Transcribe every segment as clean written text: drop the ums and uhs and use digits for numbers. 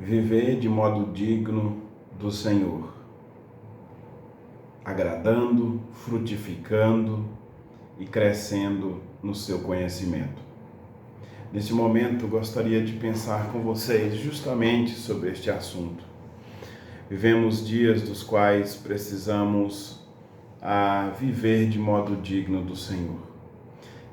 Viver de modo digno do Senhor, agradando, frutificando e crescendo no seu conhecimento. Neste momento, gostaria de pensar com vocês justamente sobre este assunto. Vivemos dias dos quais precisamos viver de modo digno do Senhor.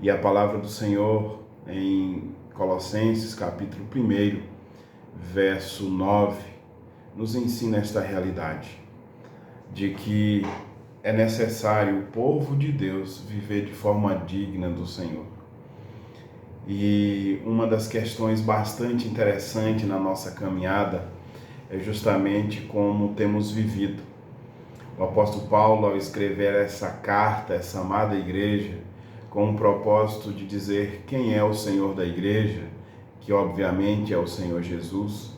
E a palavra do Senhor em Colossenses, capítulo 1, verso 9, nos ensina esta realidade, de que é necessário o povo de Deus viver de forma digna do Senhor. E uma das questões bastante interessantes na nossa caminhada é justamente como temos vivido. O apóstolo Paulo, ao escrever essa carta, essa amada igreja, com o propósito de dizer quem é o Senhor da igreja, que obviamente é o Senhor Jesus,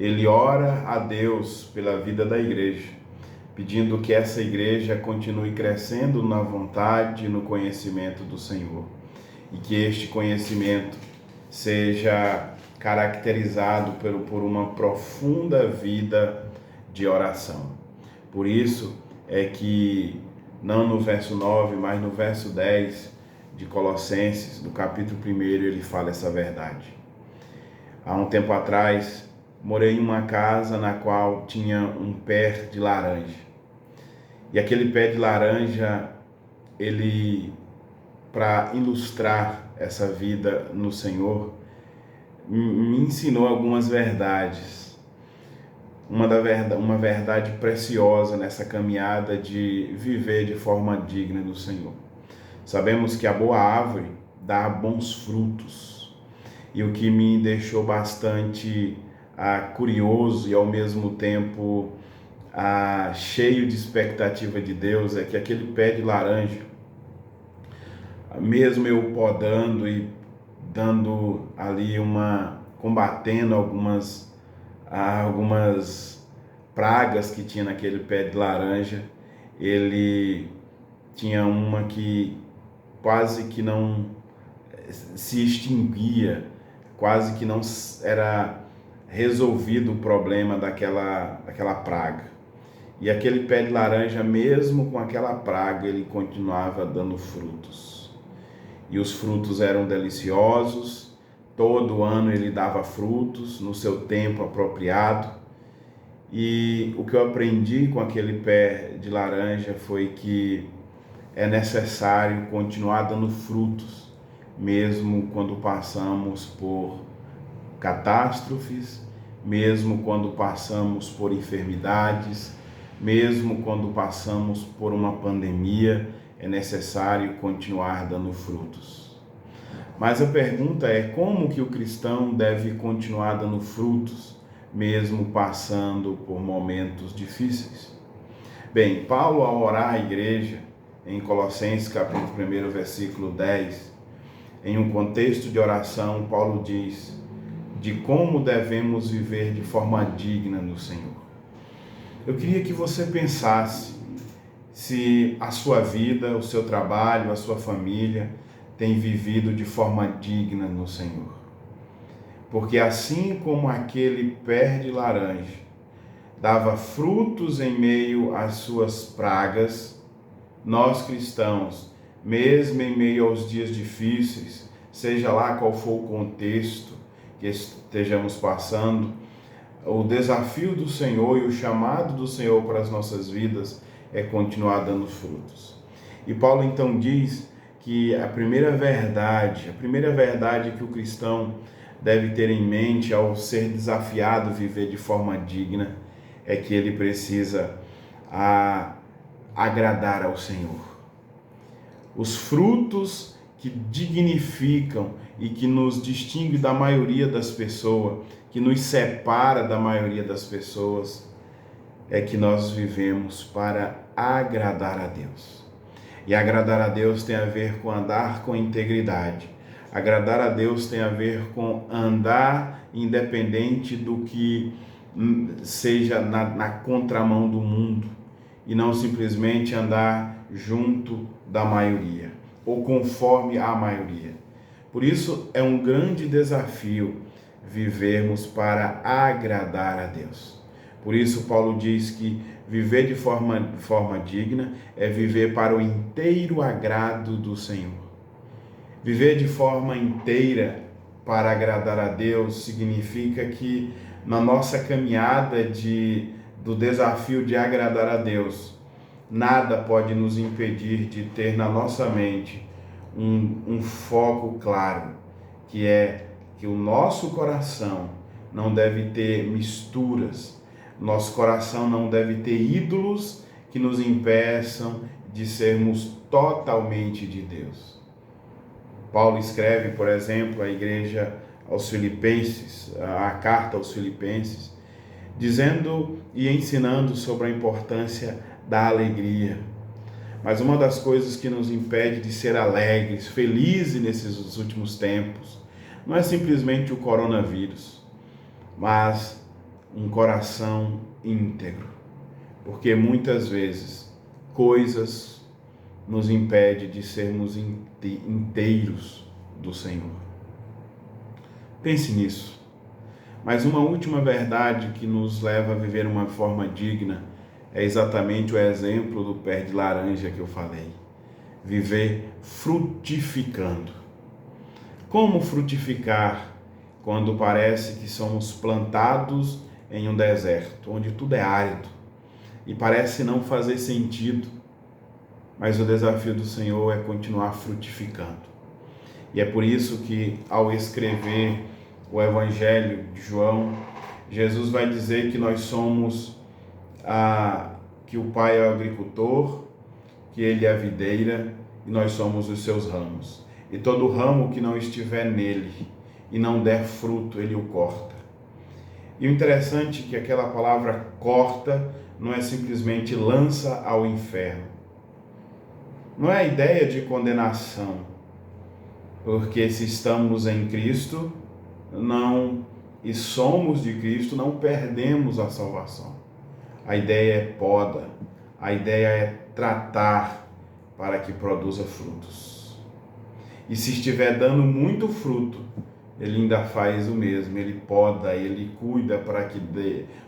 ele ora a Deus pela vida da igreja, pedindo que essa igreja continue crescendo na vontade e no conhecimento do Senhor, e que este conhecimento seja caracterizado por uma profunda vida de oração. Por isso é que, não no verso 9, mas no verso 10 de Colossenses, do capítulo 1, ele fala essa verdade. Há um tempo atrás, morei em uma casa na qual tinha um pé de laranja. E aquele pé de laranja, ele, para ilustrar essa vida no Senhor, me ensinou algumas verdades. Uma verdade preciosa nessa caminhada de viver de forma digna do Senhor. Sabemos que a boa árvore dá bons frutos. E o que me deixou bastante curioso e ao mesmo tempo cheio de expectativa de Deus é que aquele pé de laranja, mesmo eu podando e dando ali combatendo algumas pragas que tinha naquele pé de laranja, ele tinha uma que quase que não se extinguia, quase que não era resolvido o problema daquela praga. E aquele pé de laranja, mesmo com aquela praga, ele continuava dando frutos. E os frutos eram deliciosos, todo ano ele dava frutos no seu tempo apropriado. E o que eu aprendi com aquele pé de laranja foi que é necessário continuar dando frutos, mesmo quando passamos por catástrofes, mesmo quando passamos por enfermidades, mesmo quando passamos por uma pandemia, é necessário continuar dando frutos. Mas a pergunta é: como que o cristão deve continuar dando frutos, mesmo passando por momentos difíceis? Bem, Paulo, ao orar à igreja, em Colossenses capítulo 1, versículo 10, em um contexto de oração, Paulo diz de como devemos viver de forma digna no Senhor. Eu queria que você pensasse se a sua vida, o seu trabalho, a sua família tem vivido de forma digna no Senhor. Porque assim como aquele pé de laranja dava frutos em meio às suas pragas, nós cristãos, mesmo em meio aos dias difíceis, seja lá qual for o contexto que estejamos passando, o desafio do Senhor e o chamado do Senhor para as nossas vidas é continuar dando frutos. E Paulo então diz que a primeira verdade que o cristão deve ter em mente ao ser desafiado a viver de forma digna é que ele precisa agradar ao Senhor. Os frutos que dignificam e que nos distingue da maioria das pessoas, que nos separa da maioria das pessoas, é que nós vivemos para agradar a Deus. E agradar a Deus tem a ver com andar com integridade. Agradar a Deus tem a ver com andar independente do que seja na contramão do mundo, e não simplesmente andar junto da maioria ou conforme a maioria. Por isso é um grande desafio vivermos para agradar a Deus. Por isso, Paulo diz que viver de forma digna é viver para o inteiro agrado do Senhor. Viver de forma inteira para agradar a Deus significa que na nossa caminhada do desafio de agradar a Deus, nada pode nos impedir de ter na nossa mente um foco claro, que é que o nosso coração não deve ter misturas, nosso coração não deve ter ídolos que nos impeçam de sermos totalmente de Deus. Paulo escreve, por exemplo, à igreja aos Filipenses, a carta aos Filipenses, dizendo e ensinando sobre a importância da alegria. Mas uma das coisas que nos impede de ser alegres, felizes nesses últimos tempos, não é simplesmente o coronavírus, mas um coração íntegro. Porque muitas vezes coisas nos impedem de sermos inteiros do Senhor. Pense nisso. Mas uma última verdade que nos leva a viver uma forma digna é exatamente o exemplo do pé de laranja que eu falei. Viver frutificando. Como frutificar quando parece que somos plantados em um deserto, onde tudo é árido e parece não fazer sentido, mas o desafio do Senhor é continuar frutificando. E é por isso que, ao escrever o Evangelho de João, Jesus vai dizer que nós somos que o Pai é o agricultor, que Ele é a videira e nós somos os seus ramos. E todo ramo que não estiver nele e não der fruto, Ele o corta. E o interessante é que aquela palavra corta não é simplesmente lança ao inferno. Não é a ideia de condenação, porque se estamos em Cristo e somos de Cristo, não perdemos a salvação. A ideia é poda, a ideia é tratar para que produza frutos. E se estiver dando muito fruto, Ele ainda faz o mesmo, Ele poda, Ele cuida para que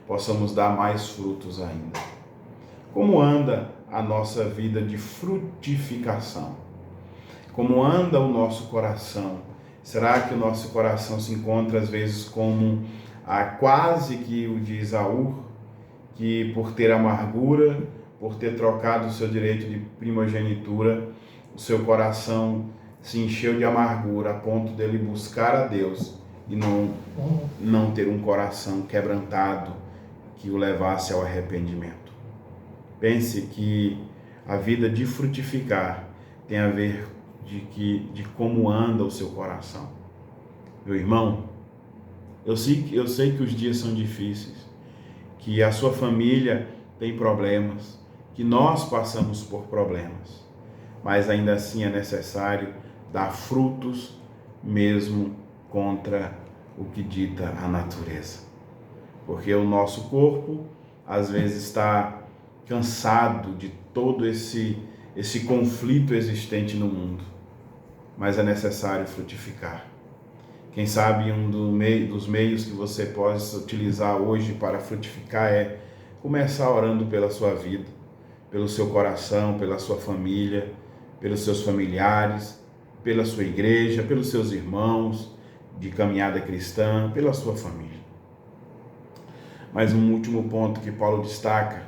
possamos dar mais frutos ainda. Como anda a nossa vida de frutificação? Como anda o nosso coração? Será que o nosso coração se encontra às vezes como quase que o de Esaú, que por ter amargura, por ter trocado o seu direito de primogenitura, o seu coração se encheu de amargura a ponto dele buscar a Deus e não ter um coração quebrantado que o levasse ao arrependimento? Pense que a vida de frutificar tem a ver de como anda o seu coração. Meu irmão, eu sei que os dias são difíceis, que a sua família tem problemas, que nós passamos por problemas, mas ainda assim é necessário dar frutos mesmo contra o que dita a natureza. Porque o nosso corpo às vezes está cansado de todo esse conflito existente no mundo, mas é necessário frutificar. Quem sabe um dos meios que você possa utilizar hoje para frutificar é começar orando pela sua vida, pelo seu coração, pela sua família, pelos seus familiares, pela sua igreja, pelos seus irmãos de caminhada cristã, pela sua família. Mas um último ponto que Paulo destaca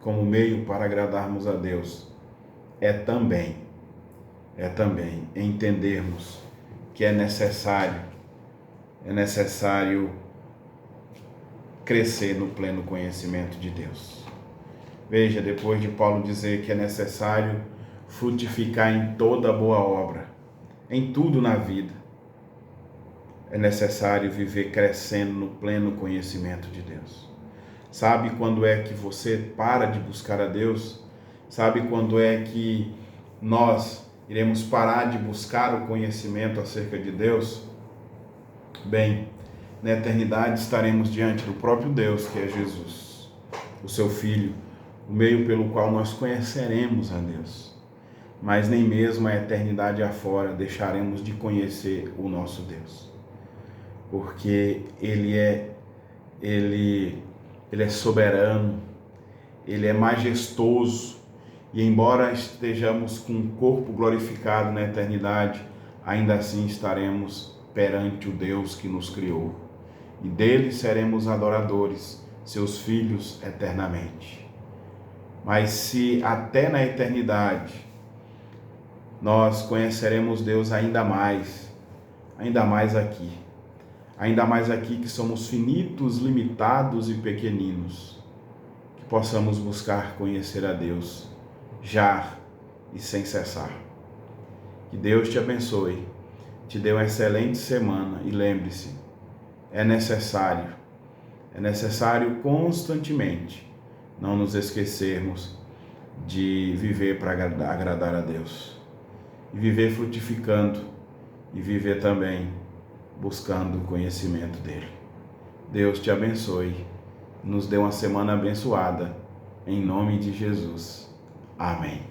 como meio para agradarmos a Deus é também entendermos que é necessário crescer no pleno conhecimento de Deus. Veja, depois de Paulo dizer que é necessário frutificar em toda boa obra, em tudo na vida, é necessário viver crescendo no pleno conhecimento de Deus. Sabe quando é que você para de buscar a Deus? Sabe quando é que nós iremos parar de buscar o conhecimento acerca de Deus? Bem, na eternidade estaremos diante do próprio Deus, que é Jesus, o seu Filho, o meio pelo qual nós conheceremos a Deus. Mas nem mesmo a eternidade afora deixaremos de conhecer o nosso Deus. porque Ele é soberano, Ele é majestoso, e embora estejamos com um corpo glorificado na eternidade, ainda assim estaremos perante o Deus que nos criou, e dele seremos adoradores, seus filhos eternamente. Mas se até na eternidade nós conheceremos Deus ainda mais aqui que somos finitos, limitados e pequeninos, que possamos buscar conhecer a Deus já e sem cessar. Que Deus te abençoe, te dê uma excelente semana, e lembre-se, é necessário constantemente não nos esquecermos de viver para agradar a Deus, e viver frutificando, e viver também buscando o conhecimento dele. Deus te abençoe, nos dê uma semana abençoada, em nome de Jesus. Amém.